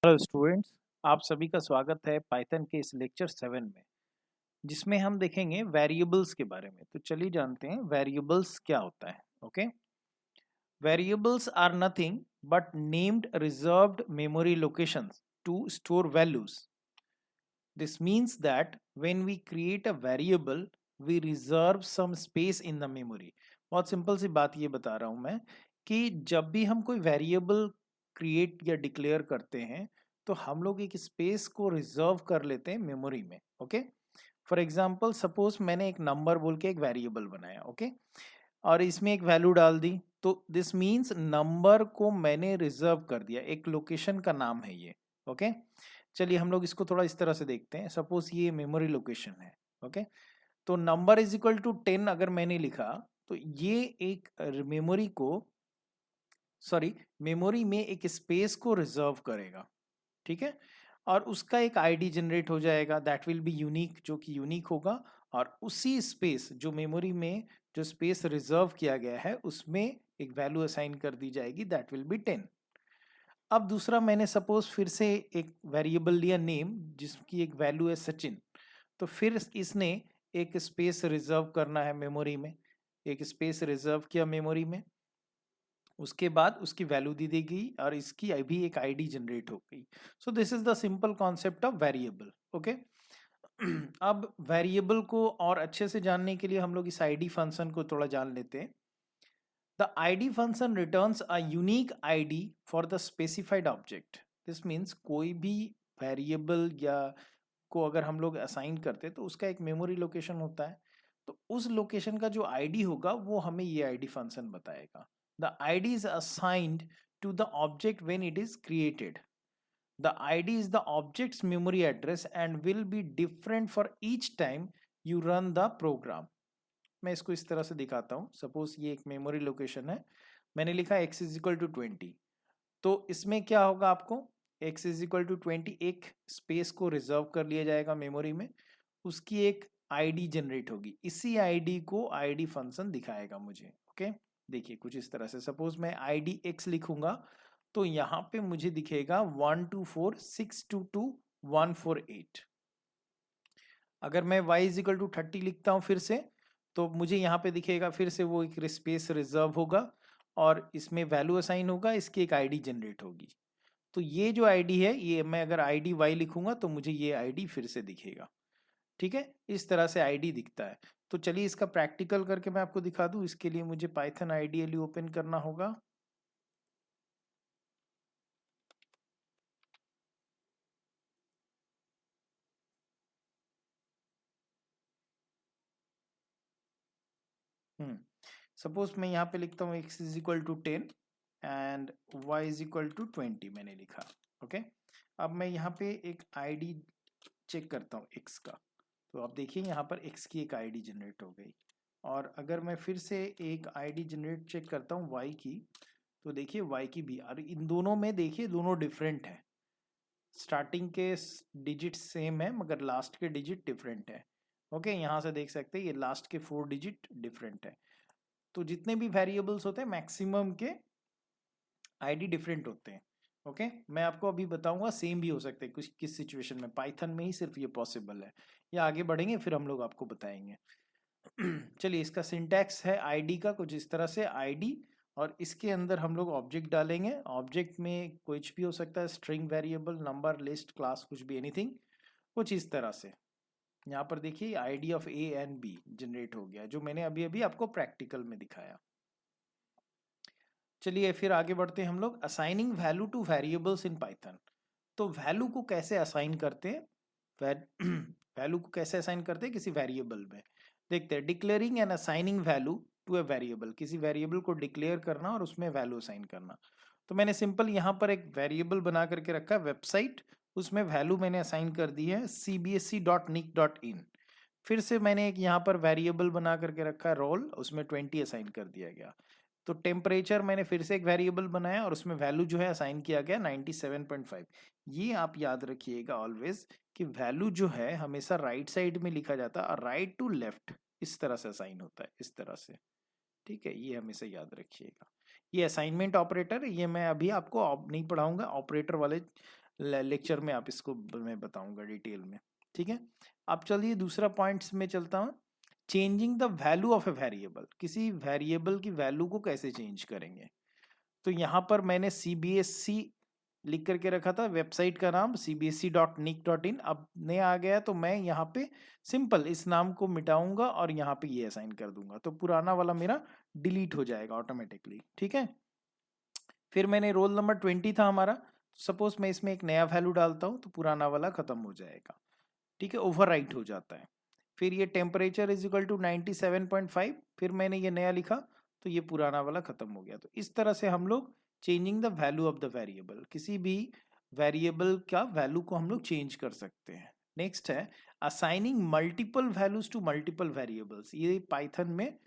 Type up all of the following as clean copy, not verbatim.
Hello students, आप सभी का स्वागत है पाइथन के इस लेक्चर 7 में, जिसमें हम देखेंगे वेरिएबल्स के बारे में। तो चलिए जानते हैं वेरिएबल्स क्या होता है। Okay, variables are nothing but named reserved memory locations to store values. This means that when we create a variable we reserve some space in the memory. बहुत सिंपल सी बात ये बता रहा हूं मैं कि जब भी हम कोई वेरिएबल क्रिएट या डिक्लेयर करते हैं तो हम लोग एक स्पेस को रिजर्व कर लेते हैं मेमोरी में। ओके, फॉर एग्जांपल सपोज मैंने एक नंबर बोल के एक वेरिएबल बनाया। ओके, और इसमें एक वैल्यू डाल दी, तो दिस मीन्स नंबर को मैंने रिजर्व कर दिया, एक लोकेशन का नाम है ये। ओके, चलिए हम लोग इसको थोड़ा इस तरह से देखते हैं। सपोज ये मेमोरी लोकेशन है। ओके, तो नंबर इज इक्वल टू 10 अगर मैंने लिखा तो ये एक मेमोरी को मेमोरी में एक स्पेस को रिजर्व करेगा। ठीक है, और उसका एक आईडी जनरेट हो जाएगा दैट विल बी यूनिक, जो कि यूनिक होगा। और उसी स्पेस जो मेमोरी में जो स्पेस रिजर्व किया गया है उसमें एक वैल्यू असाइन कर दी जाएगी दैट विल बी 10। अब दूसरा मैंने सपोज फिर से एक वेरिएबल लिया नेम, जिसकी एक वैल्यू है सचिन। तो फिर इसने एक स्पेस रिजर्व करना है मेमोरी में, एक स्पेस रिजर्व किया मेमोरी में, उसके बाद उसकी वैल्यू दी दी गई और इसकी अभी एक आईडी जनरेट हो गई। So this is the simple concept of variable. Okay, अब वेरिएबल को और अच्छे से जानने के लिए हम लोग इस आईडी फंक्शन को थोड़ा जान लेते हैं। The ID function returns a unique ID for the specified object. This means कोई भी वेरिएबल या को अगर हम लोग असाइन करते हैं तो उसका एक मेमोरी लोकेशन होता है। तो उस लोकेशन का जो आईडी होगा वो हमें ये आईडी फंक्शन बताएगा। The ID is assigned to the object when it is created. The ID is the object's memory address and will be different for each time you run the program. मैं इसको इस तरह से दिखाता हूँ। Suppose ये एक मेमोरी लोकेशन है, मैंने लिखा x इज इक्वल टू 20। तो इसमें क्या होगा, आपको x इज इक्वल टू 20 एक स्पेस को रिजर्व कर लिया जाएगा मेमोरी में, उसकी एक आईडी जनरेट होगी, इसी आईडी को आईडी फंक्शन दिखाएगा मुझे। ओके, देखिए कुछ इस तरह से। सपोज मैं आईडी x लिखूंगा तो यहाँ पे मुझे दिखेगा 124622148। अगर मैं y इज इक्वल टू 30 लिखता हूँ फिर से, तो मुझे यहाँ पे दिखेगा फिर से वो एक स्पेस रिजर्व होगा और इसमें वैल्यू असाइन होगा, इसकी एक आईडी जनरेट होगी। तो ये जो आईडी है, ये मैं अगर आईडी y लिखूंगा तो मुझे ये आईडी फिर से दिखेगा। ठीक है, इस तरह से आईडी दिखता है। तो चलिए इसका प्रैक्टिकल करके मैं आपको दिखा दूं। इसके लिए मुझे पाइथन आइडियली ओपन करना होगा। सपोज मैं यहाँ पे लिखता हूँ x is equal to 10 and y is equal to 20 मैंने लिखा। ओके, अब मैं यहाँ पे एक आईडी चेक करता हूँ x का। तो आप देखिए यहाँ पर x की एक आईडी जनरेट हो गई। और अगर मैं फिर से एक आईडी जनरेट चेक करता हूँ y की, तो देखिए y की भी, और इन दोनों में देखिए दोनों डिफरेंट है। स्टार्टिंग के डिजिट सेम है मगर लास्ट के डिजिट डिफरेंट है। ओके, यहाँ से देख सकते हैं ये लास्ट के 4 डिजिट डिफरेंट है। तो जितने भी वेरिएबल्स होते हैं मैक्सिमम के आईडी डिफरेंट होते हैं। ओके, मैं आपको अभी बताऊंगा सेम भी हो सकते हैं कुछ किस सिचुएशन में। पाइथन में ही सिर्फ ये पॉसिबल है। या आगे बढ़ेंगे फिर हम लोग आपको बताएंगे। चलिए, इसका सिंटैक्स है आईडी का कुछ इस तरह से। आईडी और इसके अंदर हम लोग ऑब्जेक्ट डालेंगे। ऑब्जेक्ट में कुछ भी हो सकता है, string, variable, number, list, class, कुछ भी, एनीथिंग, कुछ इस तरह से। यहाँ पर देखिए ID of A and B generate हो गया, जो मैंने अभी अभी आपको प्रैक्टिकल में दिखाया। चलिए फिर आगे बढ़ते हैं हम लोग। Assigning value two variables in Python. तो वैल्यू को कैसे असाइन करते हैं, वैल्यू को कैसे असाइन करते हैं किसी वेरिएबल में, देखते हैं। Declaring and assigning value to a variable, किसी वेरिएबल को डिक्लेयर करना और उसमें वैल्यू असाइन करना। तो मैंने सिंपल यहाँ पर एक वेरिएबल बना करके रखा है वेबसाइट, उसमें वैल्यू मैंने असाइन कर दी है cbse.nic.in। फिर से मैंने एक यहाँ पर वेरिएबल बना करके रखा है रोल, उसमें 20 असाइन कर दिया गया। तो टेम्परेचर मैंने फिर से एक वेरिएबल बनाया और उसमें वैल्यू जो है असाइन किया गया 97.5। ये आप याद रखिएगा ऑलवेज कि वैल्यू जो है हमेशा राइट साइड में लिखा जाता है और राइट टू लेफ्ट इस तरह से असाइन होता है, इस तरह से। ठीक है, ये हमेशा याद रखिएगा। ये असाइनमेंट ऑपरेटर, ये मैं अभी आपको नहीं पढ़ाऊंगा, ऑपरेटर वाले लेक्चर में आप इसको मैं बताऊंगा डिटेल में, ठीक है। अब चलिए दूसरा पॉइंट्स में चलता हूँ। Changing the value of A variable, किसी वेरिएबल की वैल्यू को कैसे चेंज करेंगे। तो यहाँ पर मैंने CBSC लिख करके रखा था, वेबसाइट का नाम cbsc.nic.in। अब नया आ गया तो मैं यहाँ पे सिंपल इस नाम को मिटाऊंगा और यहाँ पे ये असाइन कर दूंगा, तो पुराना वाला मेरा डिलीट हो जाएगा ऑटोमेटिकली, ठीक है। फिर मैंने रोल नंबर 20 था हमारा, सपोज मैं इसमें एक नया वैल्यू डालता हूँ तो पुराना वाला खत्म हो जाएगा, ठीक है, ओवरराइट हो जाता है। फिर ये टेम्परेचर इज इक्वल टू 97.5, फिर मैंने ये नया लिखा तो ये पुराना वाला खत्म हो गया। तो इस तरह से हम लोग changing the value of the variable, किसी भी वेरिएबल का वैल्यू को हम लोग चेंज कर सकते हैं। नेक्स्ट है assigning multiple values to multiple variables, ये पाइथन में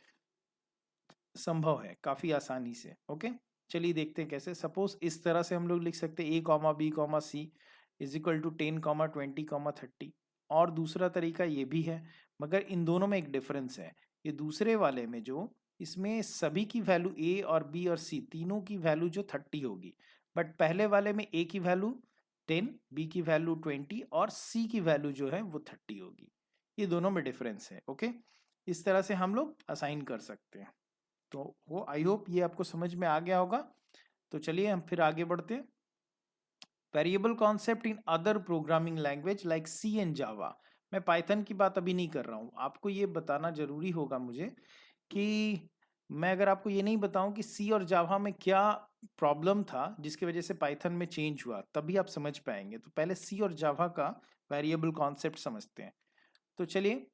संभव है काफी आसानी से। ओके, चलिए देखते हैं कैसे। सपोज इस तरह से हम लोग लिख सकते हैं a,b,c इज इक्वल टू 10,20,30। और दूसरा तरीका ये भी है, मगर इन दोनों में एक डिफरेंस है। ये दूसरे वाले में जो इसमें सभी की वैल्यू a और b और c तीनों की वैल्यू जो 30 होगी, बट पहले वाले में a की वैल्यू 10, b की वैल्यू 20 और c की वैल्यू जो है वो 30 होगी। ये दोनों में डिफरेंस है। ओके, इस तरह से हम लोग असाइन कर सकते हैं। तो वो आई होप ये आपको समझ में आ गया होगा। तो चलिए हम फिर आगे बढ़ते हैं। Variable concept in other programming language like C and Java. मैं पाइथन की बात अभी नहीं कर रहा हूँ, आपको ये बताना जरूरी होगा मुझे कि मैं अगर आपको ये नहीं बताऊं कि सी और जावा में क्या प्रॉब्लम था जिसकी वजह से पाइथन में चेंज हुआ, तभी आप समझ पाएंगे। तो पहले सी और जावा का वेरिएबल कॉन्सेप्ट समझते हैं। तो चलिए,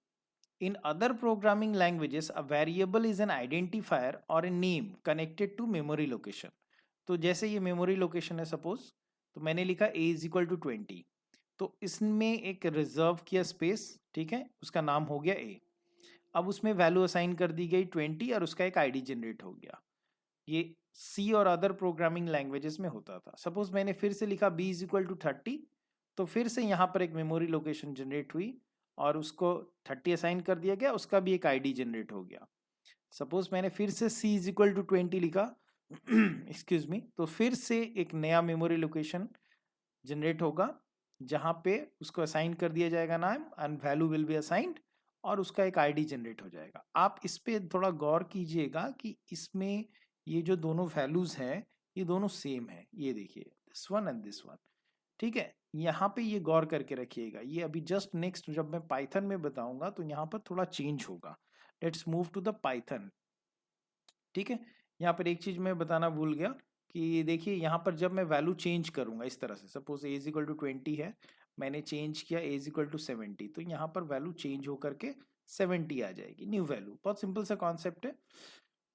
in other programming languages a variable is an identifier or a name connected to memory location। तो जैसे ये मेमोरी लोकेशन है सपोज, तो मैंने लिखा a इज इक्वल टू 20, तो इसमें एक रिजर्व किया स्पेस, ठीक है, उसका नाम हो गया a। अब उसमें वैल्यू असाइन कर दी गई 20 और उसका एक आईडी जनरेट हो गया। ये सी और अदर प्रोग्रामिंग लैंग्वेजेस में होता था। सपोज मैंने फिर से लिखा b इज इक्वल टू 30, तो फिर से यहाँ पर एक मेमोरी लोकेशन जनरेट हुई और उसको 30 असाइन कर दिया गया, उसका भी एक आईडी जनरेट हो गया। सपोज मैंने फिर से c इज इक्वल टू 20 लिखा एक्सक्यूज मी, तो फिर से एक नया मेमोरी लोकेशन जनरेट होगा जहाँ पे उसको असाइन कर दिया जाएगा नाम and value will be assigned और उसका एक आईडी जनरेट हो जाएगा। आप इस पे थोड़ा गौर कीजिएगा कि इसमें ये जो दोनों वैल्यूज हैं ये दोनों सेम है। ये देखिए this one and this one, ठीक है, यहाँ पे ये गौर करके रखिएगा। ये अभी जस्ट नेक्स्ट जब मैं पाइथन में बताऊंगा तो यहाँ पर थोड़ा चेंज होगा। Let's move to the Python, ठीक है। यहाँ पर एक चीज मैं बताना भूल गया कि देखिए यहाँ पर जब मैं वैल्यू चेंज करूंगा इस तरह से, suppose a is equal to 20 है, मैंने चेंज किया a इज इक्वल टू 70, तो यहाँ पर वैल्यू चेंज होकर के 70 आ जाएगी, न्यू वैल्यू। बहुत सिंपल सा कॉन्सेप्ट है।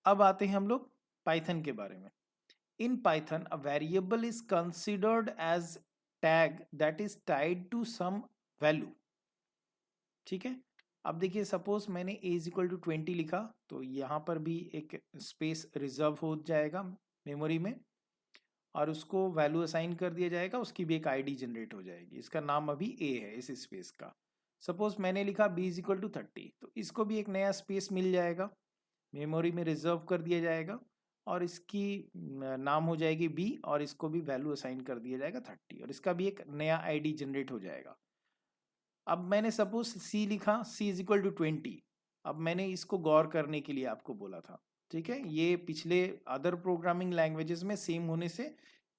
अब आते हैं हम लोग पाइथन के बारे में। In Python a variable is considered as tag that is tied to some value, ठीक है। अब देखिए सपोज मैंने a इज इक्वल टू 20 लिखा, तो यहाँ पर भी एक स्पेस रिजर्व हो जाएगा मेमोरी में और उसको वैल्यू असाइन कर दिया जाएगा, उसकी भी एक आईडी जनरेट हो जाएगी, इसका नाम अभी a है इस स्पेस का। सपोज मैंने लिखा b इज इक्वल टू 30, तो इसको भी एक नया स्पेस मिल जाएगा, मेमोरी में रिजर्व कर दिया जाएगा और इसकी नाम हो जाएगी b और इसको भी वैल्यू असाइन कर दिया जाएगा 30 और इसका भी एक नया आईडी जनरेट हो जाएगा। अब मैंने सपोज c लिखा, c इज इक्वल टू 20। अब मैंने इसको गौर करने के लिए आपको बोला था, ठीक है। ये पिछले अदर प्रोग्रामिंग लैंग्वेजेस में सेम होने से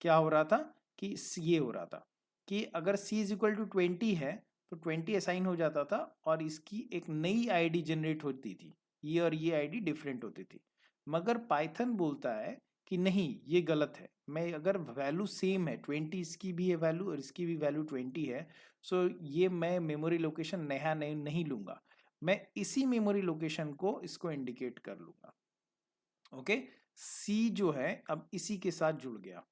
क्या हो रहा था कि ये हो रहा था कि अगर c इज इक्वल टू 20 है तो 20 असाइन हो जाता था और इसकी एक नई आईडी जनरेट होती थी, ये और ये आईडी डिफरेंट होती थी। मगर पाइथन बोलता है कि नहीं, ये गलत है। मैं अगर वैल्यू सेम है, 20 इसकी भी है वैल्यू और इसकी भी वैल्यू 20 है, सो ये मैं मेमोरी लोकेशन नया नहीं लूंगा, मैं इसी मेमोरी लोकेशन को इसको इंडिकेट कर लूंगा। ओके, सी जो है अब इसी के साथ जुड़ गया।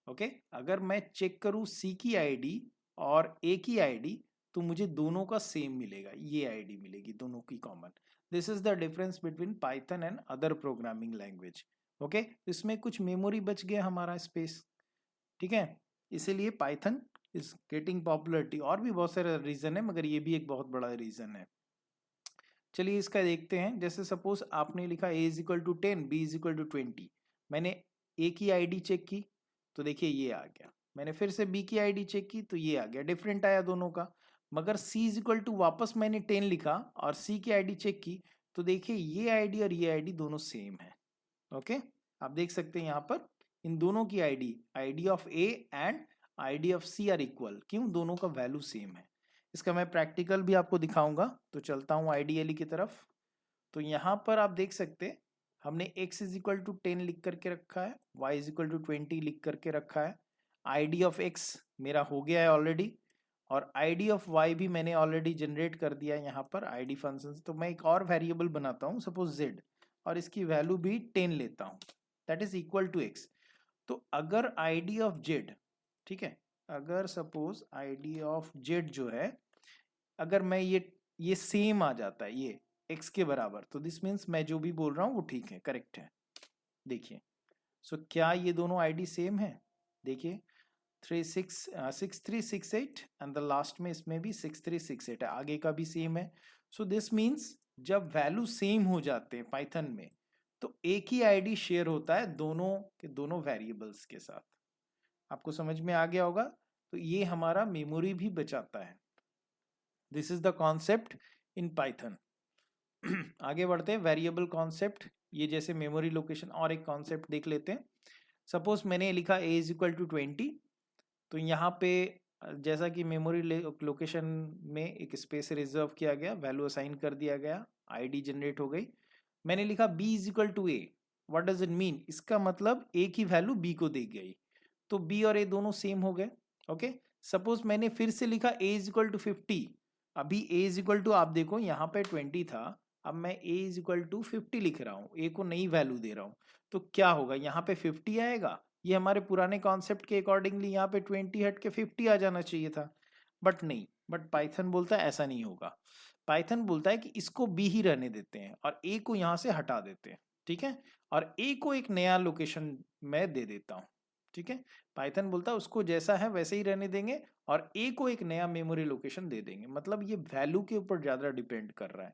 ओके, अगर मैं चेक करूं सी की आईडी और ए की आईडी तो मुझे दोनों का सेम मिलेगा, ये आईडी मिलेगी दोनों की common. This is the difference between Python and other programming language. Okay, इसमें कुछ मेमोरी बच गया हमारा स्पेस, ठीक है, इसीलिए पाइथन इज गेटिंग पॉपुलरिटी। और भी बहुत सारे रीजन है मगर ये भी एक बहुत बड़ा रीजन है। चलिए इसका देखते हैं। जैसे सपोज आपने लिखा a is equal to 10, b is equal to 20, मैंने a की आईडी चेक की तो देखिए ये आ गया, मैंने फिर से b की आईडी चेक की तो ये आ गया, डिफरेंट आया दोनों का। मगर c इज इक्वल टू वापस मैंने 10 लिखा और c की आईडी चेक की तो देखिए ये आईडी और ये आईडी दोनों सेम है। ओके, आप देख सकते हैं यहाँ पर इन दोनों की ID of a and ID of c are equal. क्यों? दोनों का वैल्यू सेम है। इसका मैं प्रैक्टिकल भी आपको दिखाऊंगा। तो चलता हूँ आइडियली की तरफ। तो यहाँ पर आप देख सकते हैं हमने x इज इक्वल टू 10 लिख करके रखा है, y इज इक्वल टू 20 लिख करके रखा है। आईडी ऑफ x मेरा हो गया है ऑलरेडी और आईडी ऑफ y भी मैंने ऑलरेडी जनरेट कर दिया है यहाँ पर आईडी फंक्शन। तो मैं एक और वेरिएबल बनाता हूँ सपोज z और इसकी वैल्यू भी 10 लेता हूँ, that is equal to x। तो अगर आईडी ऑफ z, ठीक है, अगर सपोज आईडी ऑफ z जो है अगर मैं ये सेम आ जाता है ये x के बराबर, तो दिस मीन्स मैं जो भी बोल रहा हूँ वो ठीक है, करेक्ट है। देखिए सो क्या ये दोनों आईडी सेम है? देखिए 6368 एंड द लास्ट में इसमें भी 6368 है, आगे का भी सेम है। सो दिस मीन्स जब वैल्यू सेम हो जाते हैं पाइथन में तो एक ही आईडी शेयर होता है दोनों के दोनों वेरिएबल्स के साथ। आपको समझ में आ गया होगा। तो ये हमारा मेमोरी भी बचाता है। This is the concept in Python. आगे बढ़ते हैं वेरिएबल कॉन्सेप्ट। ये जैसे मेमोरी लोकेशन और एक कॉन्सेप्ट देख लेते हैं। सपोज मैंने लिखा a इज इक्वल टू 20, तो यहाँ पे जैसा कि मेमोरी लोकेशन में एक स्पेस रिजर्व किया गया, वैल्यू असाइन कर दिया गया, आईडी जनरेट हो गई। मैंने लिखा b is equal to a, what does it mean? इसका मतलब a की वैल्यू b को दी गई, तो b और a दोनों सेम हो गए। ओके, सपोज मैंने फिर से लिखा a इज इक्वल टू 50। अभी a इज इक्वल टू, आप देखो यहाँ पे 20 था, अब मैं a इज इक्वल टू 50 लिख रहा हूँ, a को नई वैल्यू दे रहा हूँ, तो क्या होगा? यहाँ पे 50 आएगा। ये हमारे पुराने कॉन्सेप्ट के अकॉर्डिंगली यहाँ पे 20 हट के 50 आ जाना चाहिए था, बट नहीं। बट पाइथन बोलता है ऐसा नहीं होगा। पाइथन बोलता है कि इसको b ही रहने देते हैं और a को यहाँ से हटा देते हैं, ठीक है, और a को एक नया लोकेशन में दे देता हूँ, ठीक है। पाइथन बोलता है उसको जैसा है वैसे ही रहने देंगे और a को एक नया मेमोरी लोकेशन दे देंगे। मतलब ये वैल्यू के ऊपर ज्यादा डिपेंड कर रहा है।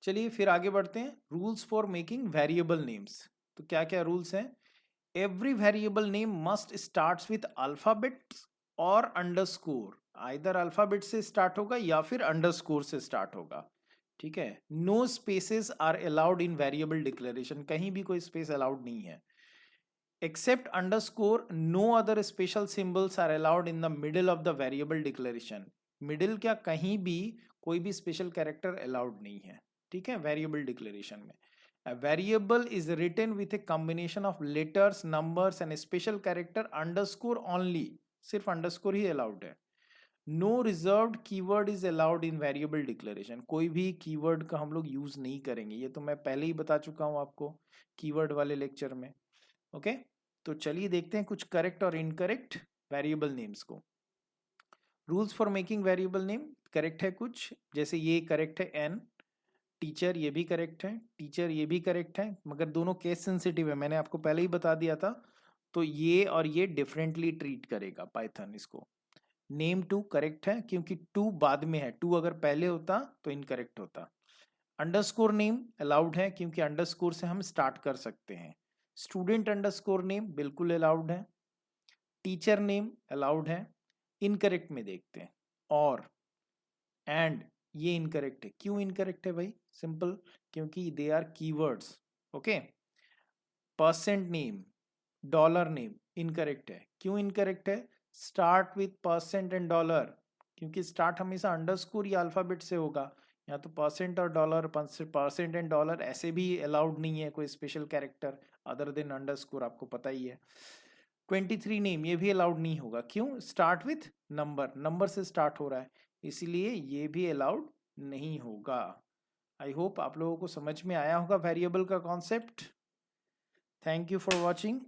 चलिए फिर आगे बढ़ते हैं। Rules for making variable names. तो क्या क्या रूल्स हैं? Every variable name must starts with alphabets और अंडरस्कोर। आइदर अल्फाबेट से स्टार्ट होगा या फिर अंडरस्कोर से स्टार्ट होगा, ठीक है। No spaces are allowed in variable declaration, कहीं भी कोई स्पेस अलाउड नहीं है। Except underscore no other special symbols are allowed in the middle of the variable declaration. Middle क्या, कहीं भी कोई भी स्पेशल कैरेक्टर अलाउड नहीं है, ठीक है, वेरिएबल डिक्लेरेशन में। A variable is written with a combination of letters, numbers and special character underscore only. सिर्फ underscore ही allowed है। No reserved keyword is allowed in variable declaration. कोई भी keyword का हम लोग यूज नहीं करेंगे, ये तो मैं पहले ही बता चुका हूँ आपको keyword वाले लेक्चर में। ओके, तो चलिए देखते हैं कुछ करेक्ट और इनकरेक्ट वेरिएबल नेम्स को। Rules for making variable name correct है कुछ, जैसे ये करेक्ट है n, टीचर ये भी करेक्ट है, टीचर ये भी करेक्ट है, मगर दोनों केस सेंसिटिव है, मैंने आपको पहले ही बता दिया था। तो ये और ये डिफरेंटली ट्रीट करेगा पाइथन इसको। नेम टू करेक्ट है क्योंकि टू बाद में है, टू अगर पहले होता तो इनकरेक्ट होता। अंडरस्कोर नेम अलाउड है क्योंकि अंडरस्कोर से हम स्टार्ट कर सकते हैं। स्टूडेंट अंडरस्कोर नेम बिल्कुल अलाउड है। टीचर नेम अलाउड है। इनकरेक्ट में देखते हैं और एंड, ये इनकरेक्ट है। क्यों इनकरेक्ट है भाई? सिंपल, क्योंकि they are keywords. Okay, percent name, dollar name incorrect है। क्यों इनकरेक्ट है? Start with percent and dollar, क्योंकि स्टार्ट हमेशा अंडरस्कोर या अल्फाबेट से होगा। यहाँ तो परसेंट और डॉलर, परसेंट एंड डॉलर ऐसे भी अलाउड नहीं है कोई special character other than underscore, आपको पता ही है। 23 नेम ये भी अलाउड नहीं होगा। क्यों? स्टार्ट विथ नंबर, नंबर से स्टार्ट हो रहा है, इसलिए ये भी अलाउड नहीं होगा। आई होप आप लोगों को समझ में आया होगा वेरिएबल का concept. Thank you for watching.